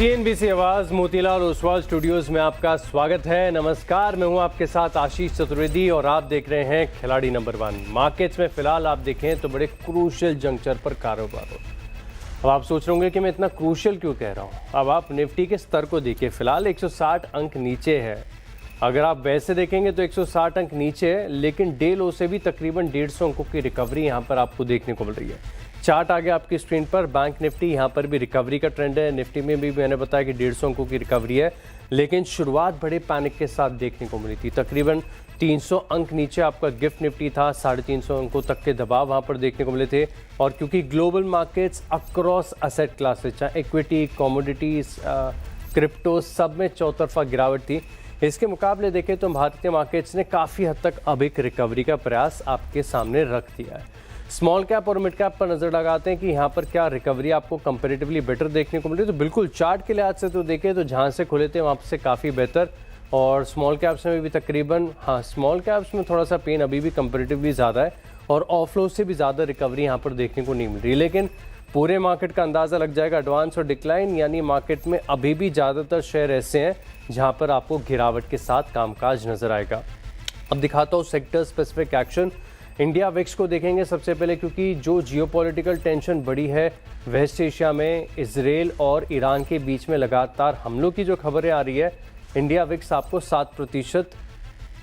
CNBC आवाज Motilal Oswal studios में आपका स्वागत है। नमस्कार, मैं हूं आपके साथ आशीष चतुर्वेदी और आप देख रहे हैं खिलाड़ी नंबर 1। मार्केट्स में फिलहाल आप देखें तो बड़े क्रूशियल जंक्चर पर कारोबार हो। अब आप सोच रहे होंगे कि मैं इतना क्रूशियल क्यों कह रहा हूं। अब आप निफ्टी के स्तर को देखिए, फिलहाल 160 अंक नीचे है। अगर आप वैसे देखेंगे तो 160 अंक नीचे है, लेकिन डे लो से भी तकरीबन 150 अंकों की रिकवरी यहां पर आपको देखने को मिल रही है। चार्ट आगे आपकी स्क्रीन पर, बैंक निफ्टी यहाँ पर भी रिकवरी का ट्रेंड है। निफ्टी में भी मैंने बताया कि 150 अंकों की रिकवरी है, लेकिन शुरुआत बड़े पैनिक के साथ देखने को मिली थी। तकरीबन 300 अंक नीचे आपका गिफ्ट निफ्टी था, 350 अंकों तक के दबाव वहाँ पर देखने को मिले थे। और क्योंकि global markets across asset classes, चाहे इक्विटी, कॉमोडिटीज, क्रिप्टो, सब में चौतरफा गिरावट थी। इसके मुकाबले देखें तो भारतीय मार्केट्स ने काफ़ी हद तक अब एक रिकवरी का प्रयास आपके सामने रख दिया है। स्मॉल कैप और मिड कैप पर नजर लगाते हैं कि यहाँ पर क्या रिकवरी आपको कंपैरेटिवली बेटर देखने को मिल रही है। तो बिल्कुल चार्ट के लिहाज से तो देखें तो जहाँ से खुले थे वहाँ से काफ़ी बेहतर, और स्मॉल कैप्स में भी तकरीबन, हाँ, स्मॉल कैप्स में थोड़ा सा पेन अभी भी कंपैरेटिवली ज़्यादा है, और ऑफलो से भी ज़्यादा रिकवरी यहाँ पर देखने को नहीं मिल रही। लेकिन पूरे मार्केट का अंदाज़ा लग जाएगा एडवांस और डिक्लाइन, यानी मार्केट में अभी भी ज़्यादातर शेयर ऐसे हैं जहाँ पर आपको गिरावट के साथ कामकाज नजर आएगा। अब दिखाता हूँ sector specific action. India VIX को देखेंगे सबसे पहले, क्योंकि जो जियोपॉलिटिकल टेंशन बढ़ी है वेस्ट एशिया में, इजराइल और ईरान के बीच में लगातार हमलों की जो खबरें आ रही है, इंडिया विक्स आपको 7%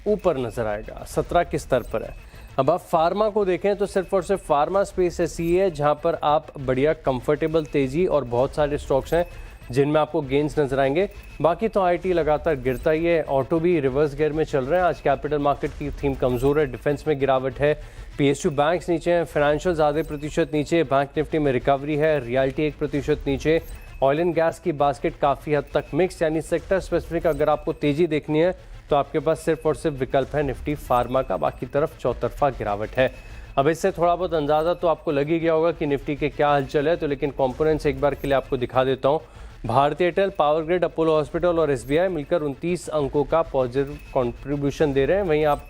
ऊपर नजर आएगा, 17 के स्तर पर है। अब आप फार्मा को देखें तो सिर्फ और सिर्फ फार्मा स्पेस ऐसी है जहां पर आप बढ़िया कंफर्टेबल तेजी और बहुत सारे स्टॉक्स हैं जिनमें आपको गेंस नजर आएंगे। बाकी तो आईटी लगातार गिरता ही है, ऑटो भी रिवर्स गियर में चल रहे हैं। आज कैपिटल मार्केट की थीम कमजोर है, डिफेंस में गिरावट है, पीएसयू बैंक्स नीचे हैं, फाइनेंशियल आधे प्रतिशत नीचे, बैंक निफ्टी में रिकवरी है, रियल्टी 1% नीचे, ऑयल एंड गैस की बास्केट काफ़ी हद तक मिक्स, यानी सेक्टर स्पेसिफिक अगर आपको तेजी देखनी है तो आपके पास सिर्फ और सिर्फ विकल्प है निफ्टी फार्मा का, बाकी तरफ चौतरफा गिरावट है। अब इससे थोड़ा बहुत अंदाज़ा तो आपको लग ही गया होगा कि निफ्टी के क्या हलचल है, तो लेकिन कंपोनेंट्स एक बार के लिए आपको दिखा देता हूँ। भारतीय Airtel, power grid, Apollo hospital और एसबीआई मिलकर 29 अंकों का पॉजिटिव कंट्रीब्यूशन दे रहे हैं। वहीं आप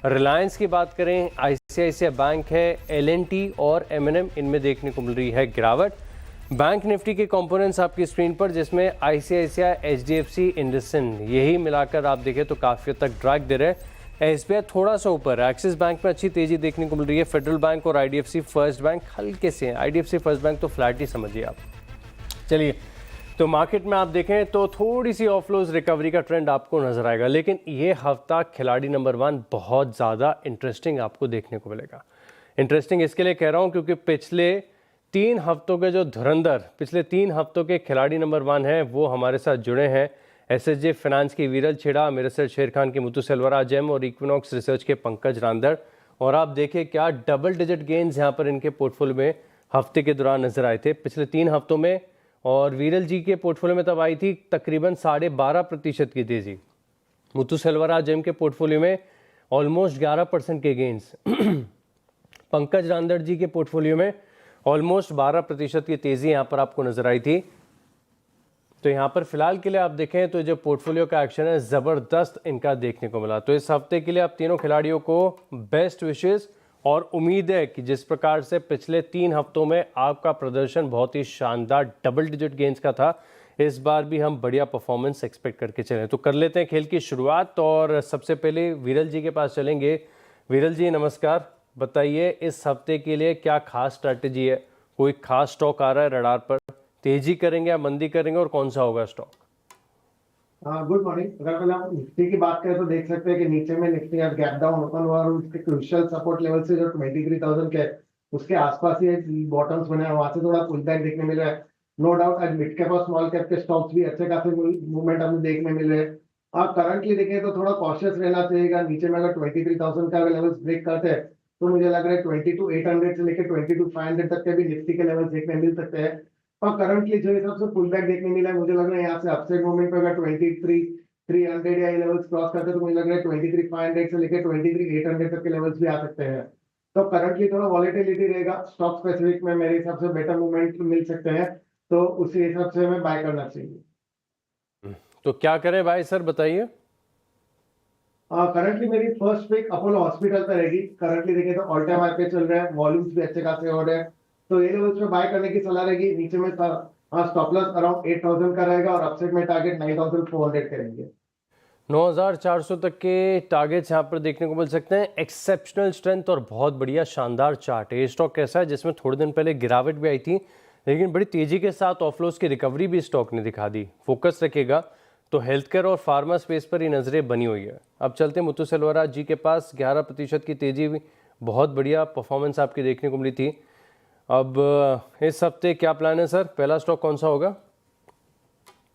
रिलायंस की बात करें, आईसीआईसीआई बैंक है, एलएनटी और एमएनएम, इनमें देखने को मिल रही है गिरावट। बैंक निफ्टी के कंपोनेंट्स आपकी स्क्रीन पर, जिसमें आईसीआईसीआई, एचडीएफसी, इंडसइंड, यही मिलाकर आप देखें तो काफ़ी हद तक ड्रैग दे रहे हैं। एसबीआई थोड़ा सा ऊपर है, एक्सिस बैंक में अच्छी तेजी देखने को मिल रही है, फेडरल बैंक और आईडीएफसी फर्स्ट बैंक हल्के से हैं। आईडीएफसी फर्स्ट बैंक तो फ्लैट ही समझिए आप। चलिए, तो मार्केट में आप देखें तो थोड़ी सी ऑफलोज रिकवरी का ट्रेंड आपको नजर आएगा, लेकिन ये हफ्ता खिलाड़ी नंबर 1 बहुत ज़्यादा इंटरेस्टिंग आपको देखने को मिलेगा। इंटरेस्टिंग इसके लिए कह रहा हूँ क्योंकि पिछले 3 हफ्तों के जो धुरंधर, पिछले 3 हफ्तों के खिलाड़ी नंबर 1 हैं वो हमारे साथ जुड़े हैं। एसएसजे फाइनेंस की वीरल छेड़ा, मेरे सर शेर खान की मुतु सेल्वराज जेम और इक्विनॉक्स रिसर्च के पंकज रांदड़। और आप देखिए क्या डबल डिजिट गेन्स यहाँ पर इनके पोर्टफोलियो में हफ्ते के दौरान नजर आए थे पिछले 3 हफ्तों में, और वीरल जी के पोर्टफोलियो में तब आई थी तकरीबन 12.5% की तेजी। मुतु सेल्वराज जेम के पोर्टफोलियो में ऑलमोस्ट 11% के गेन्स। पंकज रांदड़ जी के पोर्टफोलियो में ऑलमोस्ट 12% की तेजी यहाँ पर आपको नजर आई थी। तो यहाँ पर फिलहाल के लिए आप देखें तो जो पोर्टफोलियो का एक्शन है ज़बरदस्त इनका देखने को मिला। तो इस हफ्ते के लिए आप तीनों खिलाड़ियों को बेस्ट विशेस, और उम्मीद है कि जिस प्रकार से पिछले 3 हफ्तों में आपका प्रदर्शन बहुत ही शानदार डबल डिजिट गेंस का था, इस बार भी हम बढ़िया परफॉर्मेंस एक्सपेक्ट करके चलें। तो कर लेते हैं खेल की शुरुआत, और सबसे पहले वीरल जी के पास चलेंगे। वीरल जी नमस्कार, बताइए इस हफ्ते के लिए क्या खास स्ट्रैटेजी है? कोई खास स्टॉक आ रहा है रडार पर? तेजी करेंगे या मंदी करेंगे, और कौन सा होगा स्टॉक? Good morning. अगर पहले आप निफ्टी की बात करें तो देख सकते हैं कि नीचे में निफ्टी आज गैप डाउन ओपन हुआ, और उसके क्रूशियल सपोर्ट लेवल से जो 23,000 के उसके आसपास ही बॉटम्स बने हैं, वहां से थोड़ा पुल बैक देखने मिल रहा है। नो डाउट आज मिड कैप और स्मॉल कैप के स्टॉक्स भी अच्छे खासे मूवमेंट हमें देखने मिल रहे हैं। आप करंटली देखें तो थोड़ा कॉशियस रहना चाहिएगा। नीचे में अगर 23,000 का लेवल्स ब्रेक करते हैं तो मुझे लग रहा है 22,800 से लेकर 22,500 तक के भी निफ्टी के लेवल देखने मिल सकते हैं। और करंटली जो हिसाब से पुल बैक देखने मिला है, मुझे लग रहा है यहाँ से अपसाइड मोमेंट पे अगर 23,300 या लेवल्स क्रॉस करते हैं तो मुझे लग रहा है 23,500 से लेकर 23,800 तक के लेवल्स भी आ सकते हैं। तो करंटली थोड़ा वॉलेटिलिटी रहेगा स्टॉक स्पेसिफिक में, मेरे हिसाब से बेटर मूवमेंट मिल सकते हैं, तो उसी हिसाब से हमें बाय करना चाहिए। तो क्या करें भाई सर, बताइए। करंटली मेरी फर्स्ट पिक अपोलो हॉस्पिटल पे रहेगी। करंटली देखें तो ऑल टाइम हाई पे चल रहा है, वॉल्यूम्स भी अच्छे खासे हो रहे हैं, तो ये लेवल्स पे बाय करने की सलाह रहेगी। नीचे में हाँ, स्टॉप लॉस अराउंड 8,000 का रहेगा और अपसाइड में टारगेट 9,400 करेंगे। 9,400 तक के टारगेट्स यहाँ पर देखने को मिल सकते हैं। एक्सेप्शनल स्ट्रेंथ और बहुत बढ़िया शानदार चार्ट है। ये स्टॉक कैसा है जिसमें थोड़े दिन पहले गिरावट भी आई थी, लेकिन बड़ी तेजी के साथ ऑफलोस की रिकवरी भी स्टॉक ने दिखा दी। फोकस रखेगा तो हेल्थ केयर और फार्मा स्पेस पर ही नजरें बनी हुई है। अब चलते हैं मुत्तू सेल्वराज जी के पास। 11% की तेजी भी, बहुत बढ़िया परफॉर्मेंस आपकी देखने को मिली थी। अब इस हफ्ते क्या प्लान है सर? पहला स्टॉक कौन सा होगा?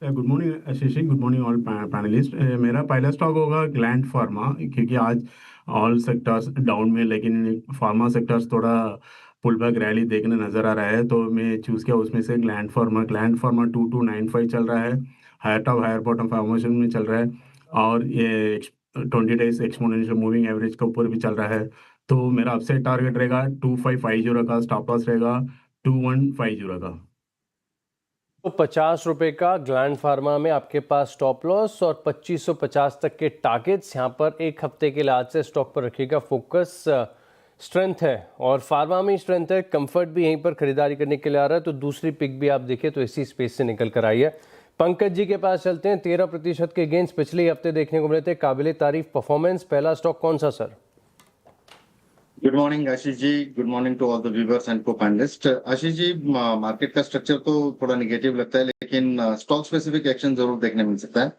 गुड मॉर्निंग आशीष, गुड मॉर्निंग ऑल पैनलिस्ट। मेरा पहला स्टॉक होगा ग्लैंड फार्मा, क्योंकि आज ऑल सेक्टर्स डाउन में, लेकिन फार्मा सेक्टर्स थोड़ा पुल बैक रैली देखने नजर आ रहा है, तो मैं चूज किया उसमें से ग्लैंड फार्मा 2295 चल रहा है, higher top higher bottom formation में चल रहा है, और ये 20 डेज एक्सपोनेंशियल मूविंग एवरेज के ऊपर भी चल रहा है। तो मेरा अपसाइड टारगेट रहेगा 2550 का, स्टॉप लॉस रहेगा 2150 का। तो 50 रुपए का ग्लैंड फार्मा में आपके पास स्टॉप लॉस और 2550 तक के टारगेट्स यहाँ पर एक हफ्ते के लिए आज से स्टॉक पर रखिएगा। फोकस स्ट्रेंथ है और फार्मा में स्ट्रेंथ है। कंफर्ट भी यहीं पर खरीदारी करने के लिए आ रहा है, तो दूसरी पिक भी आप देखिए तो इसी स्पेस से निकल कर आई है। पंकज जी के पास चलते हैं। 13% के गेंस पिछले हफ्ते देखने को मिले थे। काबिले तारीफ परफॉर्मेंस। पहला स्टॉक कौन सा sir? Good morning Ashish ji, good morning to all the viewers and co panelist. Ashish ji, market का स्ट्रक्चर तो थोड़ा निगेटिव लगता है, लेकिन स्टॉक स्पेसिफिक एक्शन जरूर देखने मिल सकता है।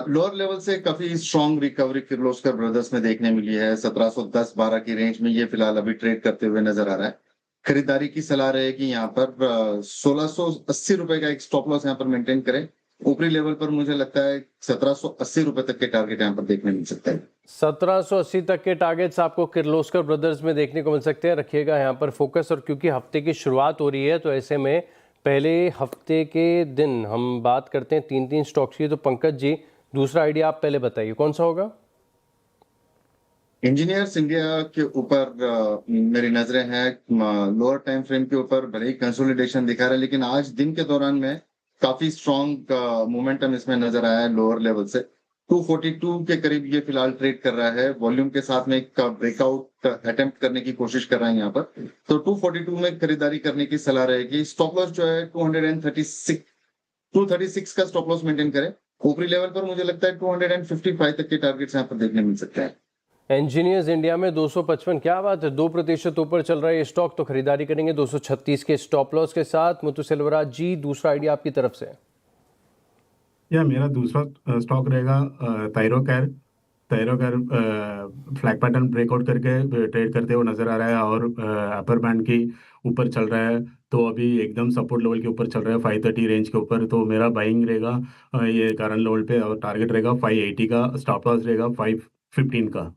लोअर लेवल से काफी स्ट्रॉन्ग रिकवरी किर्लोस्कर ब्रदर्स में देखने मिली है। 1710-12 की रेंज में ये फिलहाल अभी ट्रेड करते हुए नजर आ रहा है। खरीदारी की सलाह रहेगी यहाँ पर 1680 रुपए का एक स्टॉप लॉस यहाँ पर मेंटेन करें। ऊपरी लेवल पर मुझे लगता है 1780 रुपए तक के टारगेट यहाँ पर देखने मिल सकते हैं। 1780 तक के टारगेट्स आपको किर्लोस्कर ब्रदर्स में देखने को मिल सकते हैं। रखिएगा यहाँ पर फोकस। और क्योंकि हफ्ते की शुरुआत हो रही है, तो ऐसे में पहले हफ्ते के दिन हम बात करते हैं 3 स्टॉक्स की। तो पंकज जी, दूसरा आइडिया आप पहले बताइए, कौन सा होगा? इंजीनियर्स इंडिया के ऊपर मेरी नजरें हैं। लोअर टाइम फ्रेम के ऊपर भले ही कंसोलिडेशन दिखा रहा है, लेकिन आज दिन के दौरान में काफी स्ट्रॉन्ग मोमेंटम इसमें नजर आया है। लोअर लेवल से 242 के करीब ये फिलहाल ट्रेड कर रहा है। वॉल्यूम के साथ में एक ब्रेकआउट अटेम्प्ट करने की कोशिश कर रहा है यहाँ पर, तो 242 में खरीदारी करने की सलाह रहेगी। स्टॉप लॉस जो है 236 का स्टॉप लॉस मेंटेन करें। ऊपरी लेवल पर मुझे लगता है 255 तक के टारगेट्स यहाँ पर देखने मिल सकते हैं। इंजीनियर्स इंडिया में 255, क्या बात है, 2% ऊपर चल रहा है ये स्टॉक, तो खरीदारी करेंगे 236 के स्टॉप लॉस के साथ। मुत्तू सेल्वराज जी, दूसरा आइडिया आपकी तरफ से? या मेरा दूसरा स्टॉक रहेगा थायरोकेयर फ्लैग पैटर्न ब्रेकआउट करके ट्रेड करते हुए नजर आ रहा है, और अपर बैंड की ऊपर चल रहा है, तो अभी एकदम सपोर्ट लेवल के ऊपर चल रहा है 530 रेंज के ऊपर। तो मेरा बाइंग रहेगा ये करंट लेवल पे, और टारगेट रहेगा 580 का, स्टॉप लॉस रहेगा 515 का।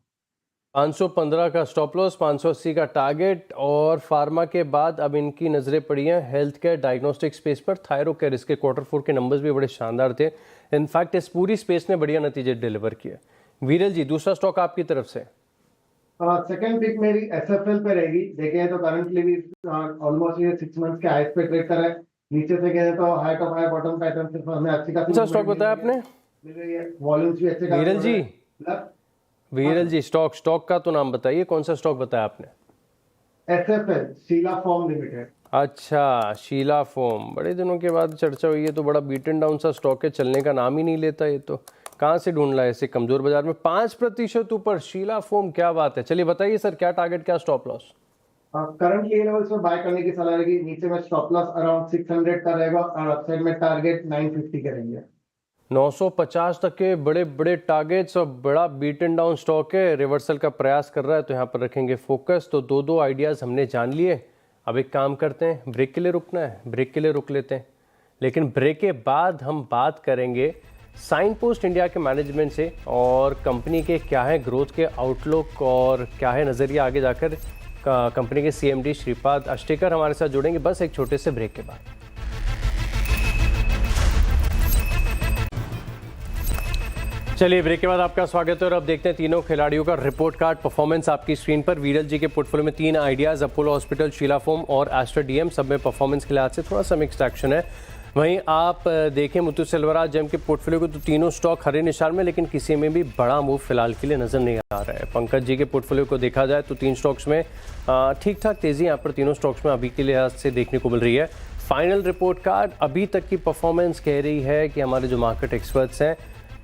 515 का स्टॉप लॉस, 580 का टारगेट। और फार्मा के बाद अब इनकी नज़रें पड़ी हैं हेल्थ केयर डायग्नोस्टिक स्पेस पर। थायरोकेयर, इसके Q4 के नंबर्स भी बड़े शानदार थे। इनफैक्ट इस पूरी स्पेस ने बढ़िया नतीजे डिलीवर किए। वीरल जी, दूसरा स्टॉक आपकी तरफ से? सेकंड पिक मेरी एसएफएल पे रहेगी। देखें तो करंटली भी ऑलमोस्ट ये 6 मंथ्स के हाईएस्ट पे ट्रेड कर रहा है। नीचे से कहें तो high top high bottom pattern से हमें अच्छी खासी कौन सा स्टॉक बताया आपने? वॉल्यूम्स भी अच्छे वीरल जी, वीरल जी, स्टॉक का तो नाम बताइए, कौन सा स्टॉक बताया आपने? SFL, Sheela Foam Limited. अच्छा, शीला फोम, बड़े दिनों के बाद चर्चा हुई है। तो बड़ा बीटन डाउन सा स्टॉक है, चलने का नाम ही नहीं लेता। ये तो कहाँ से ढूंढ रहा है ऐसे कमजोर बाजार में? 5% ऊपर शीला फोम, क्या बात है। चलिए बताइए सर, क्या टारगेट, क्या स्टॉप लॉस? करंटली ये लेवल्स में बाय करने की सलाह रहेगी। नीचे में स्टॉप लॉस अराउंड 600 का रहेगा और अपसाइड में टारगेट 950 करेंगे। 950 तक के बड़े बड़े टारगेट्स और बड़ा बीटन डाउन स्टॉक है। रिवर्सल का प्रयास कर रहा है, तो यहाँ पर रखेंगे फोकस। तो दो आइडियाज़ हमने जान लिए। अब एक काम करते हैं, ब्रेक के लिए रुकना है, ब्रेक के लिए रुक लेते हैं, लेकिन ब्रेक के बाद हम बात करेंगे साइन पोस्ट इंडिया के मैनेजमेंट से, और कंपनी के क्या है ग्रोथ के आउटलुक और क्या है नज़रिया आगे जाकर। कंपनी के CMD श्रीपाद अष्टेकर हमारे साथ जुड़ेंगे बस एक छोटे से ब्रेक के बाद। चलिए, ब्रेक के बाद आपका स्वागत है और अब देखते हैं तीनों खिलाड़ियों का रिपोर्ट कार्ड परफॉर्मेंस आपकी स्क्रीन पर। वीरल जी के पोर्टफोलियो में 3 ideas, Apollo Hospital, Sheela Foam और एस्टर DM, सब में परफॉर्मेंस के लिहाज से थोड़ा सा मिक्स्ड एक्शन है। वहीं आप देखें मुत्तू सेल्वराज जेम के पोर्टफोलियो को, तो तीनों स्टॉक हरे निशान में, लेकिन किसी में भी बड़ा मूव फिलहाल के लिए नजर नहीं आ रहा है। पंकज जी के पोर्टफोलियो को देखा जाए तो 3 स्टॉक्स में ठीक ठाक तेजी यहाँ पर तीनों स्टॉक्स में अभी के लिहाज से देखने को मिल रही है। फाइनल रिपोर्ट कार्ड अभी तक की परफॉर्मेंस कह रही है कि हमारे जो मार्केट एक्सपर्ट्स हैं,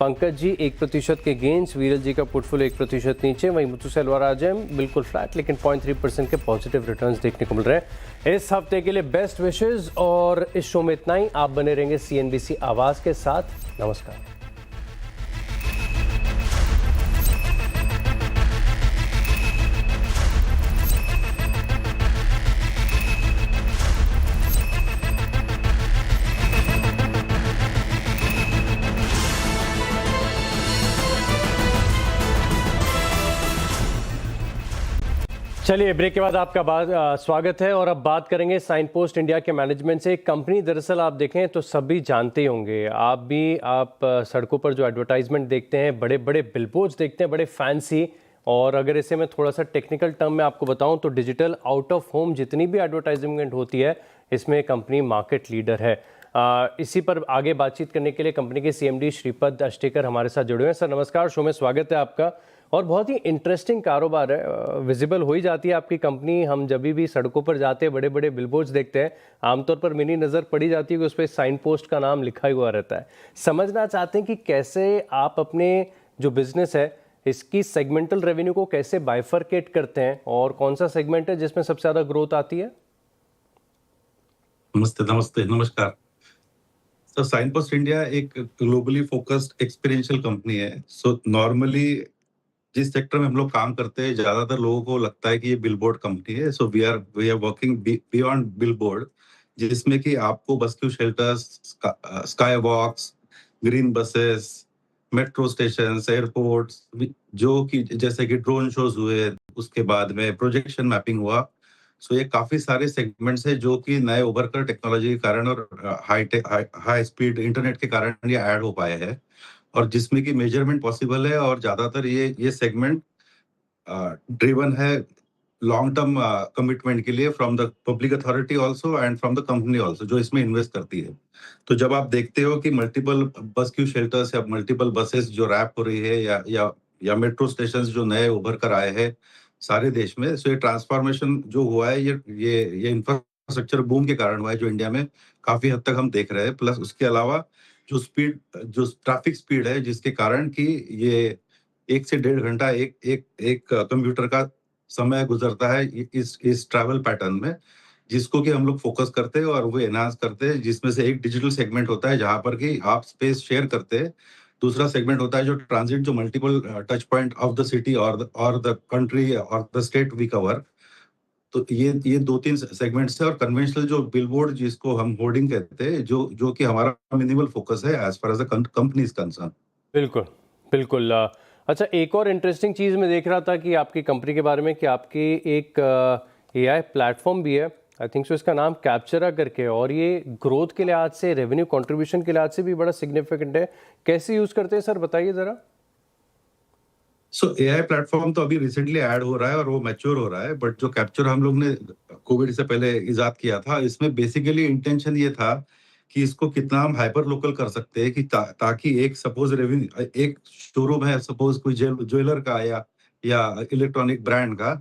पंकज जी 1% के गेंस, वीरल जी का पोर्टफोलियो 1% नीचे, वहीं मुथु सेल्वा राजम बिल्कुल फ्लैट लेकिन 0.3% के पॉजिटिव रिटर्न्स देखने को मिल रहे हैं। इस हफ्ते के लिए बेस्ट विशेस और इस शो में इतना ही। आप बने रहेंगे CNBC आवाज़ के साथ। नमस्कार। चलिए, ब्रेक के बाद आपका स्वागत है और अब बात करेंगे साइन पोस्ट इंडिया के मैनेजमेंट से। एक कंपनी दरअसल आप देखें तो सभी जानते होंगे, आप सड़कों पर जो एडवर्टाइजमेंट देखते हैं, बड़े बड़े बिलबोर्ड्स देखते हैं, बड़े फैंसी। और अगर इसे मैं थोड़ा सा टेक्निकल टर्म में आपको बताऊं तो डिजिटल आउट ऑफ होम जितनी भी एडवर्टाइजमेंट होती है, इसमें कंपनी मार्केट लीडर है। इसी पर आगे बातचीत करने के लिए कंपनी के CMD श्रीपद अष्टेकर हमारे साथ जुड़े हुए हैं। सर नमस्कार, शो में स्वागत है आपका। और बहुत ही इंटरेस्टिंग कारोबार है, विजिबल हो ही जाती है आपकी कंपनी। हम जब भी सड़कों पर जाते हैं, बड़े बड़े बिलबोर्ड्स देखते हैं, आमतौर पर मिनी नज़र पड़ी जाती है कि उस पर साइन पोस्ट का नाम लिखा हुआ रहता है। समझना चाहते हैं कि कैसे आप अपने जो बिजनेस है इसकी सेगमेंटल रेवेन्यू को कैसे बाइफरकेट करते हैं और कौन सा सेगमेंट है जिसमें सबसे ज़्यादा ग्रोथ आती है? नमस्ते, नमस्कार। सर, साइन पोस्ट इंडिया एक ग्लोबली फोकस्ड एक्सपीरियंशियल कंपनी है। सो नॉर्मली जिस सेक्टर में हम लोग काम करते हैं, ज्यादातर लोगों को लगता है कि ये बिलबोर्ड कंपनी है। So we are working beyond billboard, जिसमें कि आपको bus queue shelters, sky walks, green buses, metro station, airports, जो कि जैसे कि ड्रोन शोज हुए, उसके बाद में प्रोजेक्शन मैपिंग हुआ। सो ये काफी सारे सेगमेंट्स है जो कि नए उभरकर टेक्नोलॉजी के कारण और हाई स्पीड इंटरनेट के कारण ये ऐड हो पाए हैं, और जिसमें कि मेजरमेंट पॉसिबल है। और ज्यादातर ये सेगमेंट ड्रिवन है लॉन्ग टर्म कमिटमेंट के लिए from the public authority also and from the company also, जो इसमें इन्वेस्ट करती है। तो जब आप देखते हो कि मल्टीपल बस क्यू शेल्टर्स या मल्टीपल बसेस जो रैप हो रही है, या मेट्रो स्टेशन जो नए उभर कर आए हैं सारे देश में, सो ये ट्रांसफॉर्मेशन जो हुआ है, ये इंफ्रास्ट्रक्चर बूम के कारण हुआ है, जो इंडिया में काफी हद तक हम देख रहे हैं। प्लस उसके अलावा जो ट्रैफिक स्पीड है, जिसके कारण कि ये 1 से 1.5 घंटा एक कंप्यूटर का समय गुजरता है इस ट्रैवल पैटर्न में, जिसको कि हम लोग फोकस करते हैं और वो एनहांस करते हैं। जिसमें से एक डिजिटल सेगमेंट होता है जहां पर कि आप स्पेस शेयर करते हैं। दूसरा सेगमेंट होता है जो ट्रांजिट, जो multiple touch point of the city और द कंट्री और द स्टेट वी कवर। तो ये 2-3 सेगमेंट्स है। और कन्वेंशनल जो बिलबोर्ड, जिसको हम होर्डिंग कहते हैं, जो कि हमारा मिनिमल फोकस है as far as the company is concern. बिल्कुल बिल्कुल। अच्छा, एक और इंटरेस्टिंग चीज़ मैं देख रहा था कि आपकी कंपनी के बारे में कि आपकी एक AI प्लेटफॉर्म भी है, आई थिंक सो, इसका नाम कैप्चरा करके, और ये ग्रोथ के लिहाज से, रेवेन्यू कंट्रीब्यूशन के लिहाज से भी बड़ा सिग्निफिकेंट है। कैसे यूज़ करते हैं सर, बताइए ज़रा। सो AI प्लेटफॉर्म तो अभी रिसेंटली ऐड हो रहा है और वो मैच्योर हो रहा है, बट जो कैप्चर हम लोग ने कोविड से पहले इजाद किया था, इसमें बेसिकली इंटेंशन ये था कि इसको कितना हम हाइपर लोकल कर सकते हैं कि ताकि एक सपोज रेवेन्यू, एक शोरूम है सपोज कोई ज्वेलर का या इलेक्ट्रॉनिक ब्रांड का,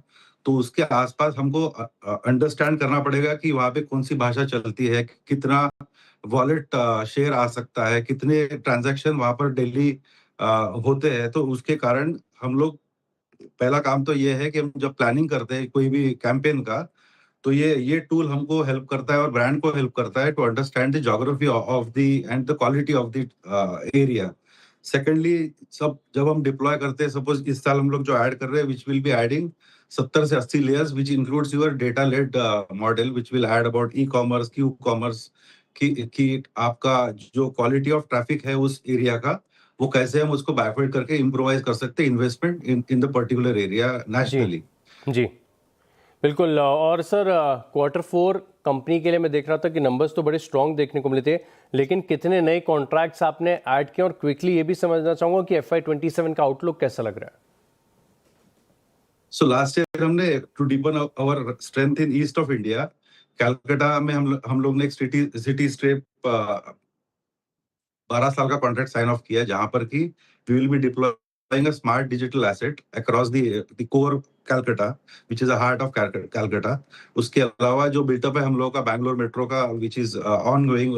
तो उसके आसपास हमको अंडरस्टैंड करना पड़ेगा कि वहाँ पे कौन सी भाषा चलती है, कितना वॉलेट शेयर आ सकता है, कितने ट्रांजैक्शन वहाँ पर डेली होते हैं। तो उसके कारण हम लोग, पहला काम तो ये है कि हम जब प्लानिंग करते हैं कोई भी कैंपेन का, तो ये टूल हमको हेल्प करता है और ब्रांड को हेल्प करता है to understand the geography of the and the quality of the area. Secondly, जब हम डिप्लॉय करते हैं, सपोज इस साल हम लोग जो ऐड कर रहे हैं, विच विल बी एडिंग 70 से 80 layers, which includes your data led model, which will add about e commerce, q commerce, कि आपका जो क्वालिटी ऑफ ट्रैफिक है उस एरिया का, वो कैसे हम उसको बैकवर्ड करके इम्प्रोवाइज कर सकते हैं investment in the particular area nationally. जी बिल्कुल। और सर, Q4 कंपनी के लिए मैं देख रहा था कि नंबर्स तो बड़े स्ट्रॉन्ग देखने को मिले थे, लेकिन कितने नए कॉन्ट्रैक्ट्स आपने ऐड किए, और क्विकली ये भी समझना चाहूंगा कि FY27 का आउटलुक कैसा लग रहा है? सो लास्ट ईयर हमने to deepen our strength in east of India, Calcutta में हम लोग ने एक सिटी स्ट्रिप 12 साल का कॉन्ट्रैक्ट साइन ऑफ किया, जहां पर कि we will be deploying a smart digital asset across the core Calcutta which is a heart of Calcutta. उसके अलावा जो बिल्टअप है हम लोगों का बैंगलोर मेट्रो का विच इज ऑन गोइंग,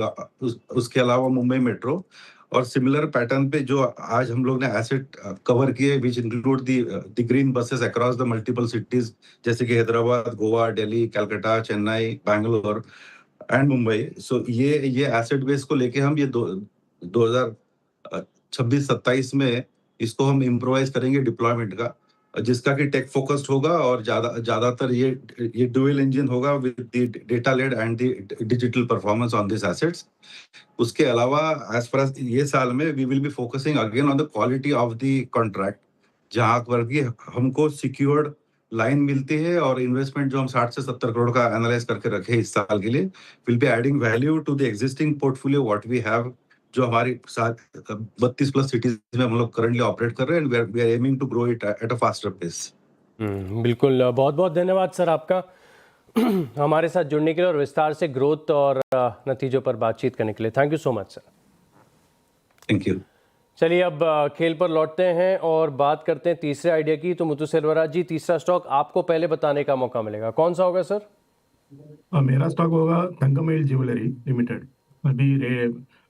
उसके अलावा मुंबई मेट्रो और सिमिलर पैटर्न पे जो आज हम लोग ने एसेट कवर किए which include the green buses across the multiple cities जैसे कि हैदराबाद, गोवा, दिल्ली, कलकत्ता, चेन्नई, बैंगलोर एंड मुंबई। सो ये एसेट बेस को लेके हम ये 2026-27 में इसको हम इम्प्रोवाइज करेंगे डिप्लॉयमेंट का, जिसका कि टेक फोकस्ड होगा और ज्यादातर ये डुअल इंजन होगा with the data led and the digital performance on this assets. उसके अलावा एज फार एज ये साल में we will be focusing again on the quality of the contract, जहां पर कि हमको सिक्योर्ड लाइन मिलती है और इन्वेस्टमेंट जो हम 60 से 70 करोड़ का एनालाइज करके रखे इस साल के लिए will be adding value to the existing portfolio what we have, जो हमारी 32+ सिटीज में हम लोग करंटली ऑपरेट कर रहे हैं and we are aiming to grow it at a faster pace. बिल्कुल, बहुत बहुत धन्यवाद सर आपका हमारे साथ जुड़ने के लिए और विस्तार से ग्रोथ और नतीजों पर बातचीत करने के लिए। Thank you so much sir. Thank you. चलिए अब खेल पर लौटते हैं और बात करते हैं तीसरे आइडिया की। तो मुथु सेल्वराज जी, तीसरा स्टॉक आपको पहले बताने का मौका मिलेगा, कौन सा होगा सर? मेरा स्टॉक होगा थंगमेल ज्वेलरी लिमिटेड। अभी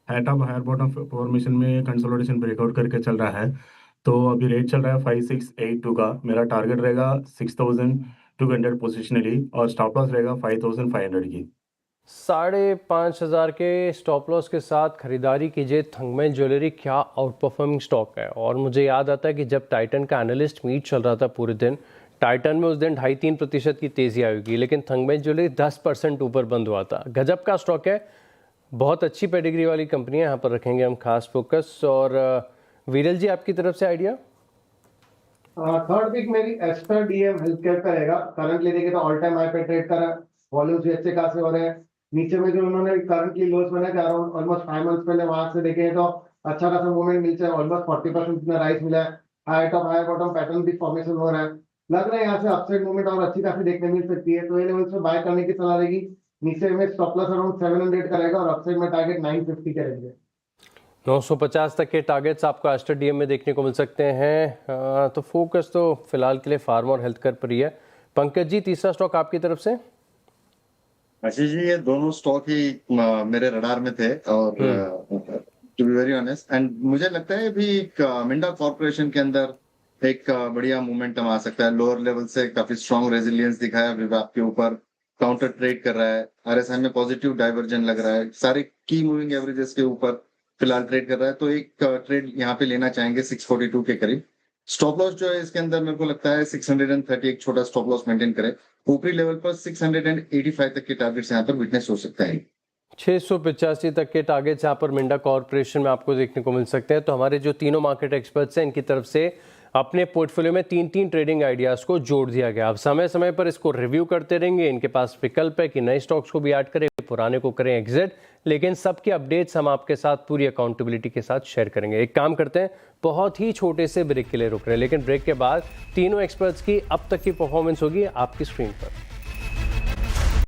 hate of higher bottom formation में कंसोलिडेशन ब्रेकआउट करके चल रहा है, तो अभी रेट चल रहा है 5682 का। मेरा टारगेट रहेगा 6200 पोजिशनली और स्टॉप लॉस रहेगा 5500 की। 5500 के स्टॉप लॉस के साथ खरीदारी कीजिए। थंगमेल ज्वेलरी क्या आउट परफॉर्मिंग स्टॉक है। और मुझे याद आता है कि जब टाइटन का एनालिस्ट मीट चल रहा था पूरे दिन, टाइटन में उस दिन 2.5-3% की तेजी आएगी, लेकिन थंगमेल ज्वेलरी 10% ऊपर बंद हुआ था। गजब का स्टॉक है, बहुत अच्छी पेडिग्री वाली कंपनी है। यहाँ पर रखेंगे हम खास फोकस। और वीरल जी, आपकी तरफ से आइडिया? थर्ड पिक मेरी एस्टर डीएम हेल्थ केयर का रहेगा। करंटली देखे तो ऑल टाइम हाई पे ट्रेड कर रहा है, वॉल्यूम्स भी अच्छे खासे हो रहे हैं। नीचे में जो उन्होंने करंटली लोस बनाए थे अराउंड ऑलमोस्ट 5 मंथ्स पहले, वहां से देखें तो अच्छा खासा मूवमेंट मिलता है, ऑलमोस्ट 40% इतना राइज मिला है। High top high bottom pattern भी फॉर्मेशन हो रहा है, लग रहा है यहाँ से अपसाइड मूवमेंट और अच्छी खासी देखने मिल सकती है। तो ये लेवल्स पे बाय करने की सलाह रहेगी। नीचे में स्टॉप लॉस अराउंड 700 का रहेगा और अपसाइड में टारगेट 950 के रहेंगे। 950 तक के टारगेट्स आपको एस्टर डीएम में देखने को मिल सकते हैं। तो फोकस तो फिलहाल के लिए फार्मा और हेल्थ केयर पर ही है। पंकज जी, तीसरा स्टॉक आपकी तरफ से? आशीष जी, ये दोनों स्टॉक ही मेरे रडार में थे और to be very honest, and मुझे लगता है भी मिंडा कॉर्पोरेशन के अंदर एक बढ़िया मोमेंटम आ सकता है। लोअर लेवल से काफी स्ट्रॉन्ग रेजिलियंस दिखाया विभाग के ऊपर, काउंटर ट्रेड कर रहा है, आरएसआई में पॉजिटिव डाइवर्जन लग रहा है, सारे की मूविंग एवरेजेस के ऊपर फिलहाल ट्रेड कर रहा है। तो एक ट्रेड यहाँ पे लेना चाहेंगे 642 के करीब। स्टॉप लॉस जो है इसके अंदर मेरे को लगता है 630, एक छोटा स्टॉप लॉस मेंटेन करे। ऊपरी लेवल पर 685 तक के टारगेट्स यहाँ पर विटनेस हो सकता है। 685 तक के टारगेट्स यहाँ पर मिंडा कॉर्पोरेशन में आपको देखने को मिल सकते हैं। तो हमारे जो तीनों मार्केट एक्सपर्ट्स हैं, इनकी तरफ से अपने पोर्टफोलियो में 3-3 ट्रेडिंग आइडियाज़ को जोड़ दिया गया। अब समय समय पर इसको रिव्यू करते रहेंगे। इनके पास विकल्प है कि नए स्टॉक्स को भी ऐड करें, पुराने को करें एग्जिट, लेकिन सबके अपडेट्स हम आपके साथ पूरी अकाउंटेबिलिटी के साथ शेयर करेंगे। एक काम करते हैं, बहुत ही छोटे से ब्रेक के लिए रुक रहे हैं, लेकिन ब्रेक के बाद तीनों एक्सपर्ट्स की अब तक की परफॉर्मेंस होगी आपकी स्क्रीन पर।